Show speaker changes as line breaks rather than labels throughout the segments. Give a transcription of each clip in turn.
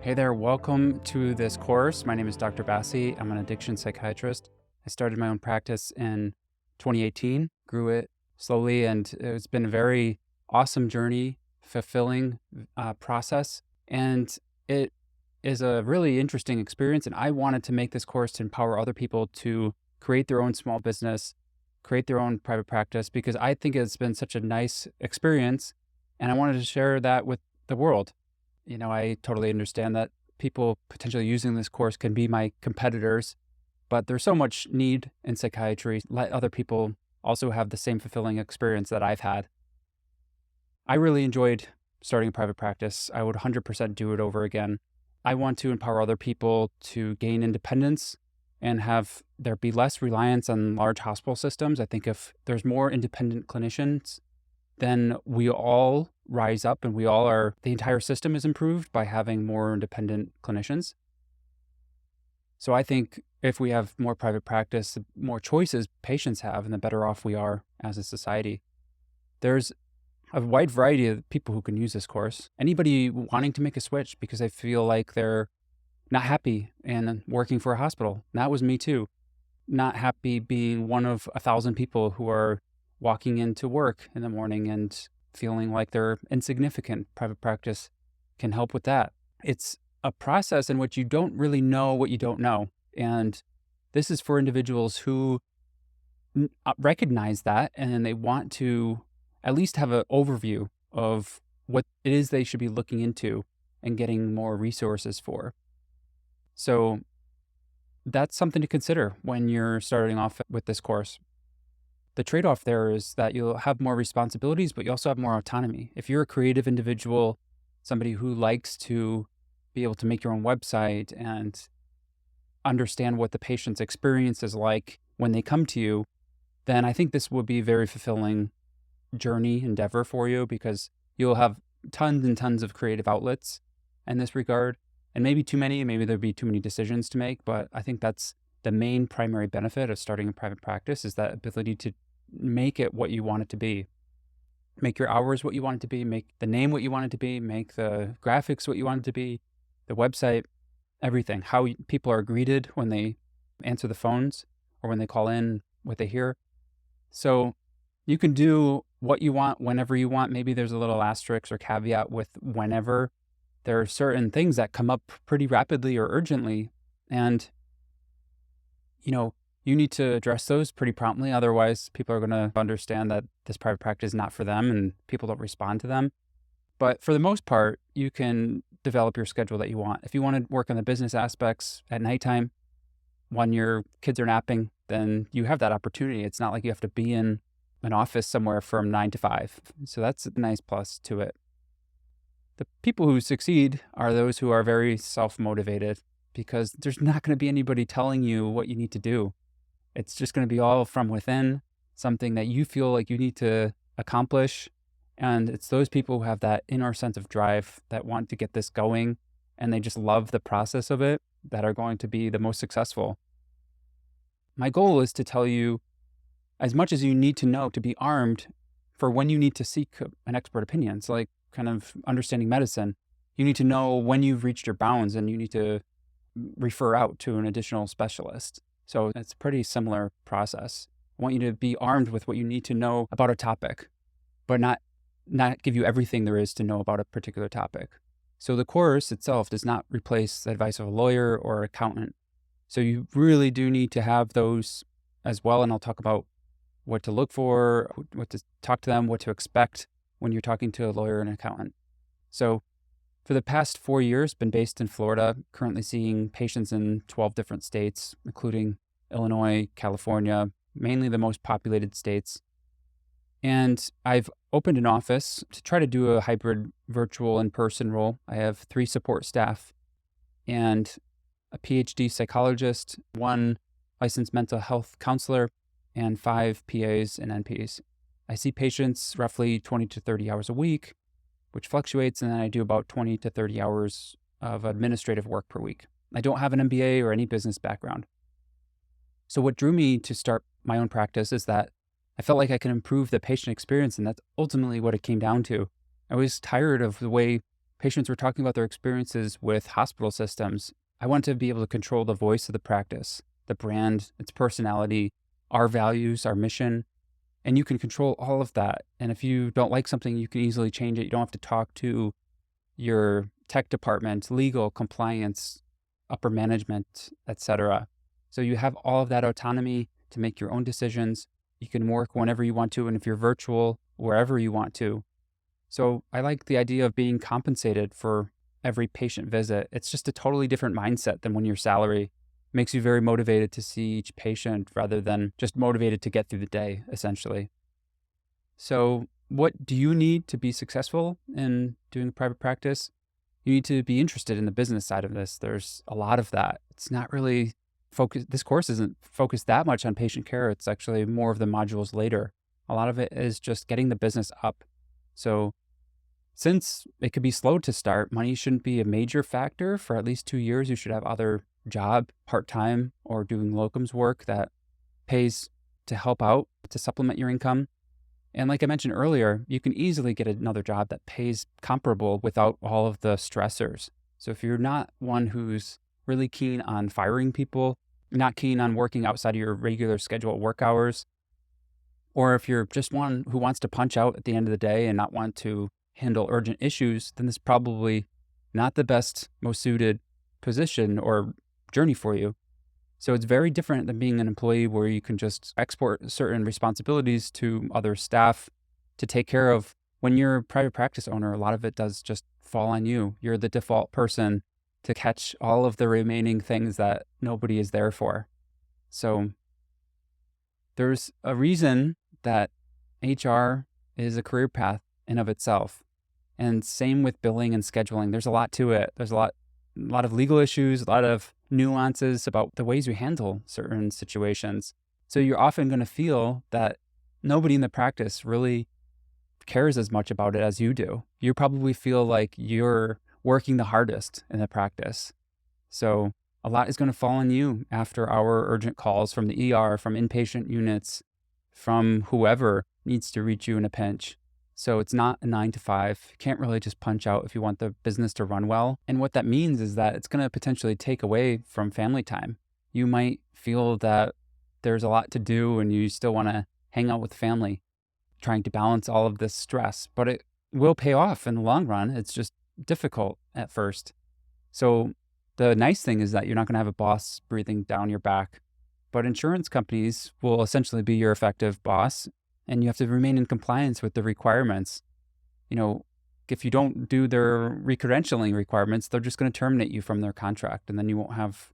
Hey there, welcome to this course. My name is Dr. Bassi. I'm an addiction psychiatrist. I started my own practice in 2018, grew it slowly, and it's been a very awesome journey, fulfilling process. And it is a really interesting experience. And I wanted to make this course to empower other people to create their own small business, create their own private practice, because I think it's been such a nice experience. And I wanted to share that with the world. I totally understand that people potentially using this course can be my competitors, but there's so much need in psychiatry. Let other people also have the same fulfilling experience that I've had. I really enjoyed starting a private practice. I would 100% do it over again. I want to empower other people to gain independence and have there be less reliance on large hospital systems. I think if there's more independent clinicians, then we all rise up and the entire system is improved by having more independent clinicians. So I think if we have more private practice, the more choices patients have and the better off we are as a society. There's a wide variety of people who can use this course. Anybody wanting to make a switch because they feel like they're not happy and working for a hospital. That was me too. Not happy being one of 1,000 people who are walking into work in the morning and feeling like they're insignificant. Private practice can help with that. It's a process in which you don't really know what you don't know. And this is for individuals who recognize that and they want to at least have an overview of what it is they should be looking into and getting more resources for. So that's something to consider when you're starting off with this course. The trade-off there is that you'll have more responsibilities, but you also have more autonomy. If you're a creative individual, somebody who likes to be able to make your own website and understand what the patient's experience is like when they come to you, then I think this will be a very fulfilling journey, endeavor for you, because you'll have tons and tons of creative outlets in this regard. And maybe too many, maybe there'll be too many decisions to make, but I think that's the main primary benefit of starting a private practice is that ability to make it what you want it to be. Make your hours what you want it to be, make the name what you want it to be, make the graphics what you want it to be, the website, everything. How people are greeted when they answer the phones or when they call in, what they hear. So you can do what you want whenever you want. Maybe there's a little asterisk or caveat with whenever. There are certain things that come up pretty rapidly or urgently, and you need to address those pretty promptly. Otherwise, people are going to understand that this private practice is not for them and people don't respond to them. But for the most part, you can develop your schedule that you want. If you want to work on the business aspects at nighttime when your kids are napping, then you have that opportunity. It's not like you have to be in an office somewhere from 9 to 5. So that's a nice plus to it. The people who succeed are those who are very self-motivated, because there's not going to be anybody telling you what you need to do. It's just going to be all from within, something that you feel like you need to accomplish. And it's those people who have that inner sense of drive that want to get this going and they just love the process of it that are going to be the most successful. My goal is to tell you as much as you need to know to be armed for when you need to seek an expert opinion. It's like kind of understanding medicine. You need to know when you've reached your bounds and you need to refer out to an additional specialist. So it's a pretty similar process. I want you to be armed with what you need to know about a topic, but not give you everything there is to know about a particular topic. So the course itself does not replace the advice of a lawyer or accountant. So you really do need to have those as well. And I'll talk about what to look for, what to talk to them, what to expect when you're talking to a lawyer and an accountant. So for the past 4 years, been based in Florida, currently seeing patients in 12 different states, including Illinois, California, mainly the most populated states. And I've opened an office to try to do a hybrid virtual in-person role. I have 3 support staff and a PhD psychologist, 1 licensed mental health counselor, and 5 PAs and NPs. I see patients roughly 20 to 30 hours a week, which fluctuates, and then I do about 20 to 30 hours of administrative work per week. I don't have an MBA or any business background. So what drew me to start my own practice is that I felt like I could improve the patient experience, and that's ultimately what it came down to. I was tired of the way patients were talking about their experiences with hospital systems, I want to be able to control the voice of the practice, the brand, its personality, our values, our mission, and you can control all of that. And if you don't like something, you can easily change it. You don't have to talk to your tech department, legal, compliance, upper management, etc. So you have all of that autonomy to make your own decisions. You can work whenever you want to, and if you're virtual, wherever you want to. So I like the idea of being compensated for every patient visit. It's just a totally different mindset than when your salary makes you very motivated to see each patient rather than just motivated to get through the day, essentially. So what do you need to be successful in doing private practice? You need to be interested in the business side of this. There's a lot of that. It's not really focused. This course isn't focused that much on patient care. It's actually more of the modules later. A lot of it is just getting the business up. So since it could be slow to start, money shouldn't be a major factor. For at least 2 years, you should have other job, part-time, or doing locums work that pays to help out, to supplement your income. And like I mentioned earlier, you can easily get another job that pays comparable without all of the stressors. So if you're not one who's really keen on firing people, not keen on working outside of your regular scheduled work hours, or if you're just one who wants to punch out at the end of the day and not want to handle urgent issues, then this is probably not the best, most suited position or journey for you. So it's very different than being an employee where you can just export certain responsibilities to other staff to take care of. When you're a private practice owner, a lot of it does just fall on you. You're the default person to catch all of the remaining things that nobody is there for. So there's a reason that HR is a career path in of itself. And same with billing and scheduling. There's a lot to it. There's a lot of legal issues, a lot of nuances about the ways we handle certain situations. So you're often going to feel that nobody in the practice really cares as much about it as you do. You probably feel like you're working the hardest in the practice. So a lot is going to fall on you after our urgent calls from the ER, from inpatient units, from whoever needs to reach you in a pinch. So it's not a 9 to 5. You can't really just punch out if you want the business to run well. And what that means is that it's going to potentially take away from family time. You might feel that there's a lot to do and you still want to hang out with family, trying to balance all of this stress, but it will pay off in the long run. It's just difficult at first. So the nice thing is that you're not going to have a boss breathing down your back, but insurance companies will essentially be your effective boss. And you have to remain in compliance with the requirements. You know, if you don't do their recredentialing requirements, they're just going to terminate you from their contract, and then you won't have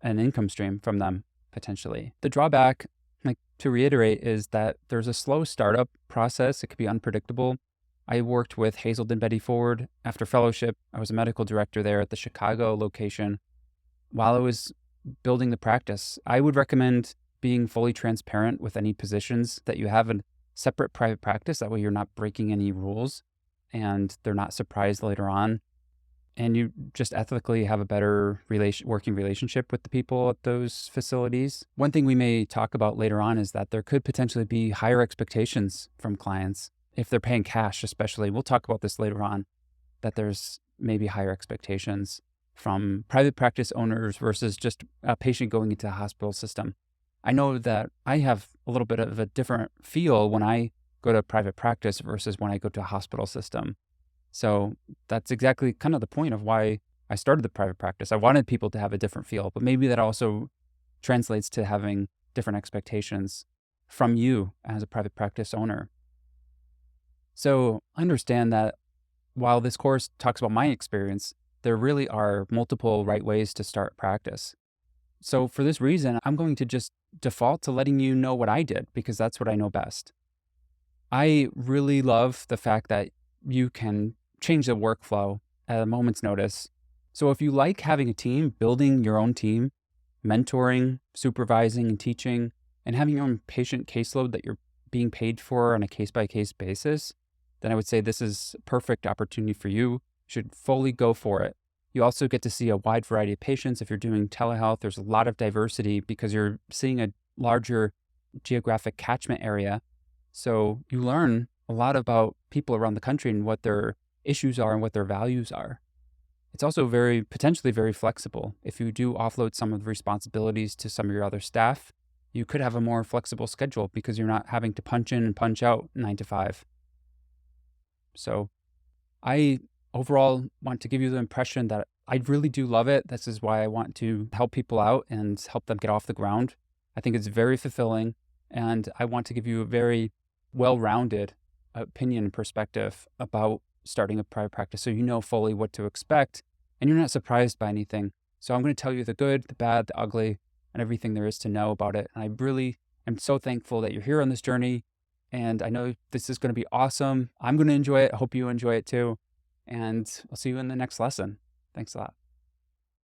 an income stream from them, potentially. The drawback, like to reiterate, is that there's a slow startup process. It could be unpredictable. I worked with Hazelden Betty Ford after fellowship. I was a medical director there at the Chicago location. While I was building the practice, I would recommend being fully transparent with any positions that you have in separate private practice. That way you're not breaking any rules and they're not surprised later on. And you just ethically have a better working relationship with the people at those facilities. One thing we may talk about later on is that there could potentially be higher expectations from clients. If they're paying cash, especially, we'll talk about this later on, that there's maybe higher expectations from private practice owners versus just a patient going into a hospital system. I know that I have a little bit of a different feel when I go to private practice versus when I go to a hospital system. So that's exactly kind of the point of why I started the private practice. I wanted people to have a different feel, but maybe that also translates to having different expectations from you as a private practice owner. So understand that while this course talks about my experience, there really are multiple right ways to start practice. So for this reason, I'm going to just default to letting you know what I did because that's what I know best. I really love the fact that you can change the workflow at a moment's notice. So if you like having a team, building your own team, mentoring, supervising, and teaching, and having your own patient caseload that you're being paid for on a case-by-case basis, then I would say this is a perfect opportunity for you. You should fully go for it. You also get to see a wide variety of patients. If you're doing telehealth, there's a lot of diversity because you're seeing a larger geographic catchment area. So you learn a lot about people around the country and what their issues are and what their values are. It's also very potentially very flexible. If you do offload some of the responsibilities to some of your other staff, you could have a more flexible schedule because you're not having to punch in and punch out 9 to 5. So I overall want to give you the impression that I really do love it. This is why I want to help people out and help them get off the ground. I think it's very fulfilling, and I want to give you a very well-rounded opinion and perspective about starting a private practice so you know fully what to expect and you're not surprised by anything. So I'm going to tell you the good, the bad, the ugly, and everything there is to know about it. And I really am so thankful that you're here on this journey. And I know this is going to be awesome. I'm going to enjoy it. I hope you enjoy it too. And I'll see you in the next lesson. Thanks a lot.